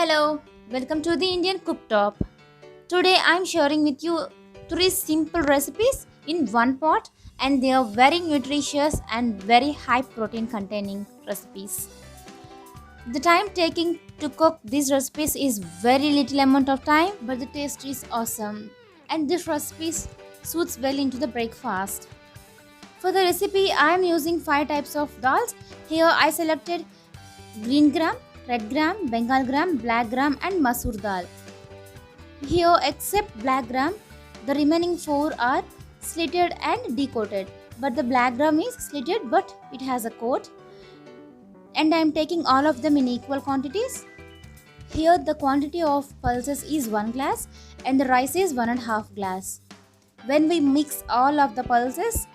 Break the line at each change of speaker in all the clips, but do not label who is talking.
Hello, welcome to the Indian Cooktop. Today I am sharing with you three simple recipes in one pot, and they are very nutritious and very high protein containing recipes. The time taking to cook these recipes is very little amount of time, but the taste is awesome, and this recipe suits well into the breakfast. For the recipe I am using 5 types of dals. Here I selected green gram, red gram, bengal gram, black gram and masoor dal. Here except black gram, the remaining 4 are slitted and decoated. But the black gram is slitted but it has a coat, and I am taking all of them in equal quantities. Here the quantity of pulses is 1 glass and the rice is 1.5 glass. When we mix all of the pulses,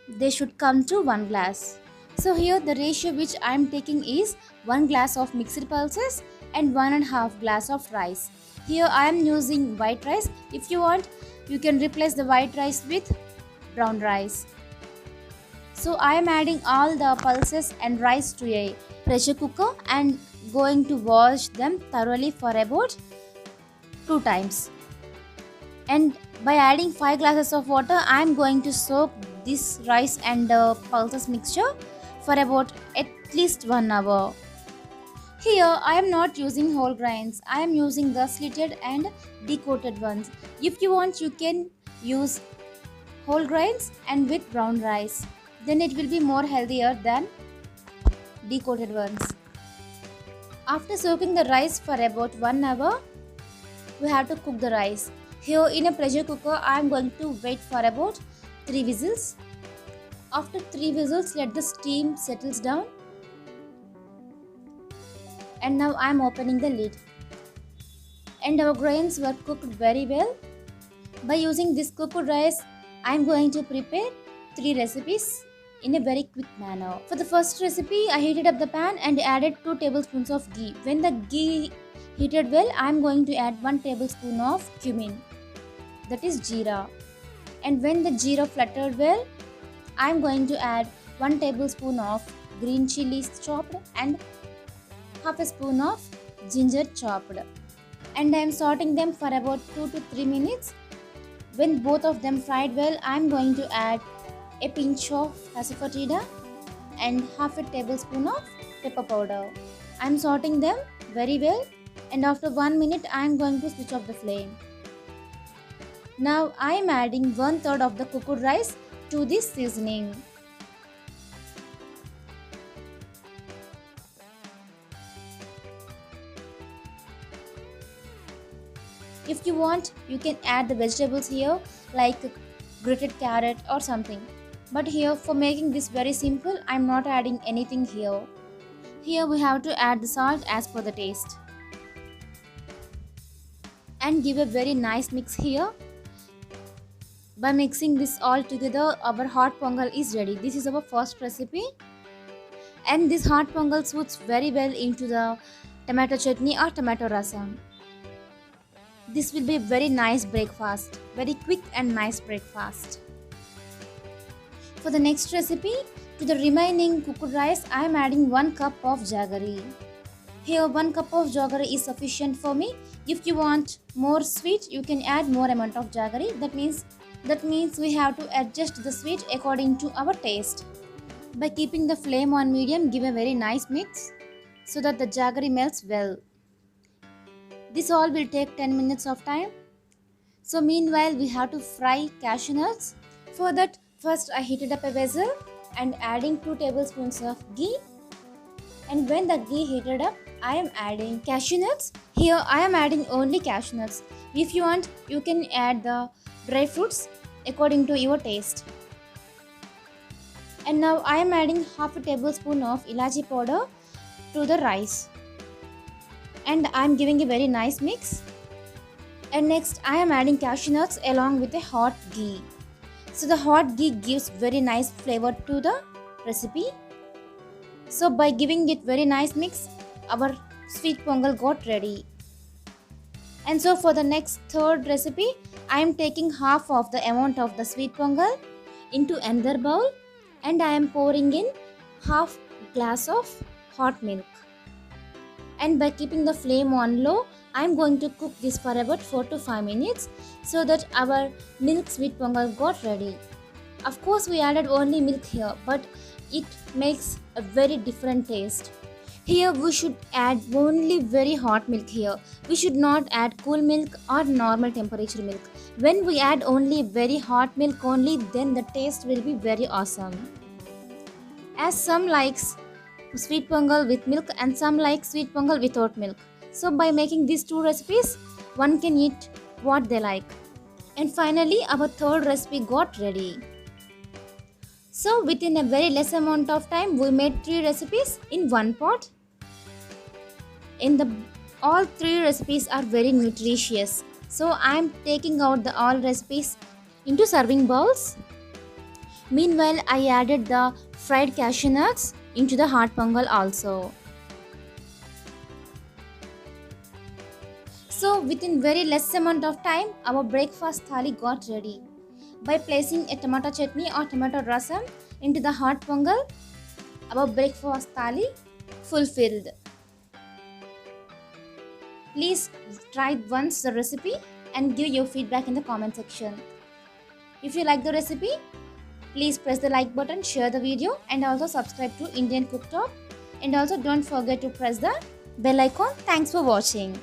they should come to 1 glass. So here the ratio which I am taking is 1 glass of mixed pulses and 1.5 glass of rice. Here I am using white rice. If you want, you can replace the white rice with brown rice. So I am adding all the pulses and rice to a pressure cooker and going to wash them thoroughly for about 2 times. And by adding 5 glasses of water, I am going to soak this rice and pulses mixture for about at least 1 hour. Here I am not using whole grains. I am using the slitted and decoated ones. If you want, you can use whole grains and with brown rice. Then it will be more healthier than decoated ones. After soaking the rice for about 1 hour, we have to cook the rice. Here in a pressure cooker, I am going to wait for about 3 whistles. After 3 whistles, let the steam settles down. And now I am opening the lid. And our grains were cooked very well. By using this cooked rice, I am going to prepare 3 recipes in a very quick manner. For the first recipe, I heated up the pan and added 2 tablespoons of ghee. When the ghee heated well, I am going to add 1 tablespoon of cumin, that is jeera. And when the jeera fluttered well, I am going to add 1 tablespoon of green chilies chopped and half a spoon of ginger chopped. And I am sauteing them for about 2 to 3 minutes. When both of them fried well, I am going to add a pinch of asafoetida and half a tablespoon of pepper powder. I am sauteing them very well, and after 1 minute I am going to switch off the flame. Now I am adding 1/3 of the cooked rice to this seasoning. If you want, you can add the vegetables here like grated carrot or something. But here, for making this very simple, I am not adding anything here. Here we have to add the salt as per the taste. And give a very nice mix here. By mixing this all together, our hot pongal is ready. This is our first recipe. And this hot pongal suits very well into the tomato chutney or tomato rasam. This will be a very nice breakfast, very quick and nice breakfast. For the next recipe, to the remaining cooked rice, I am adding 1 cup of jaggery. Here 1 cup of jaggery is sufficient for me. If you want more sweet, you can add more amount of jaggery. That means we have to adjust the sweet according to our taste. By keeping the flame on medium, give a very nice mix so that the jaggery melts well. This all will take 10 minutes of time. So meanwhile, we have to fry cashew nuts. For that, first I heated up a vessel and adding 2 tablespoons of ghee. And when the ghee heated up, I am adding cashew nuts. Here I am adding only cashew nuts. If you want, you can add the dry fruits according to your taste. And now I am adding half a tablespoon of ilachi powder to the rice. And I am giving a very nice mix. And next I am adding cashew nuts along with a hot ghee. So the hot ghee gives very nice flavor to the recipe. So by giving it very nice mix, our sweet pongal got ready. And so for the next third recipe, I am taking half of the amount of the sweet pongal into another bowl, and I am pouring in half glass of hot milk. And by keeping the flame on low, I'm going to cook this for about 4 to 5 minutes so that our milk sweet pongal got ready. Of course, we added only milk here, but it makes a very different taste. Here we should add only very hot milk here. We should not add cool milk or normal temperature milk. When we add only very hot milk only, then the taste will be very awesome. As some likes sweet pongal with milk and some like sweet pongal without milk. So by making these two recipes, one can eat what they like. And finally, our third recipe got ready. So within a very less amount of time, we made 3 recipes in one pot. In the all 3 recipes are very nutritious. So I am taking out the all recipes into serving bowls. Meanwhile, I added the fried cashew nuts into the hot pongal also. So within very less amount of time, our breakfast thali got ready. By placing a tomato chutney or tomato rasam into the hot pongal, our breakfast thali fulfilled. Please try once the recipe and give your feedback in the comment section. If you like the recipe, please press the like button, share the video and also subscribe to Indian Cooktop. And also don't forget to press the bell icon. Thanks for watching.